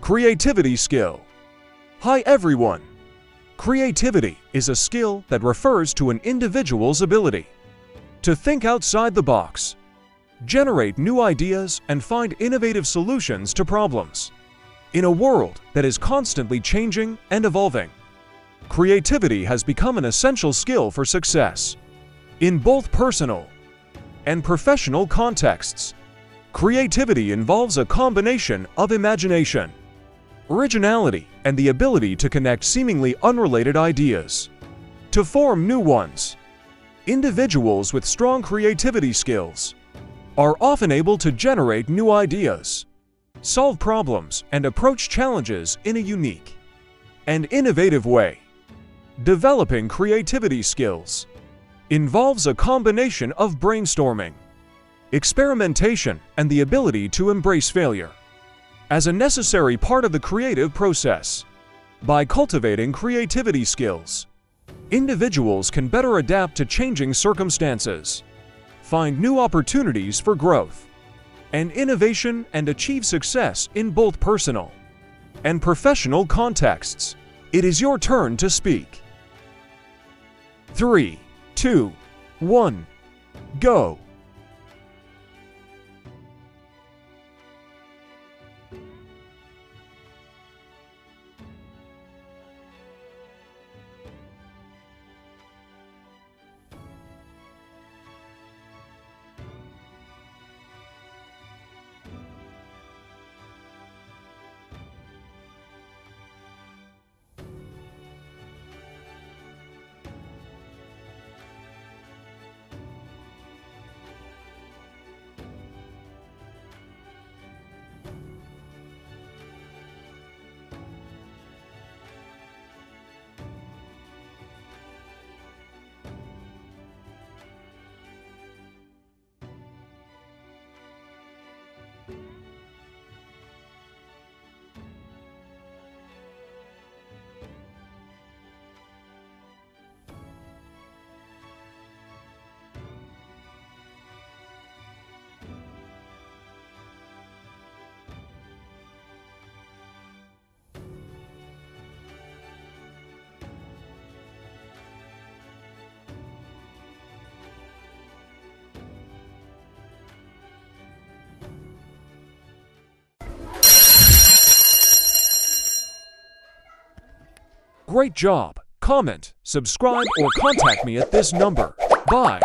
Creativity skill. Hi everyone. Creativity is a skill that refers to an individual's ability to think outside the box, generate new ideas, and find innovative solutions to problems. In a world that is constantly changing and evolving, creativity has become an essential skill for success. In both personal and professional contexts, creativity involves a combination of imagination, originality, and the ability to connect seemingly unrelated ideas to form new ones. Individuals with strong creativity skills are often able to generate new ideas, solve problems, and approach challenges in a unique and innovative way. Developing creativity skills involves a combination of brainstorming, experimentation, and the ability to embrace failure as a necessary part of the creative process. By cultivating creativity skills, individuals can better adapt to changing circumstances, find new opportunities for growth and innovation, and achieve success in both personal and professional contexts. It is your turn to speak. 3, 2, 1, go! Great job! Comment, subscribe, or contact me at this number. Bye!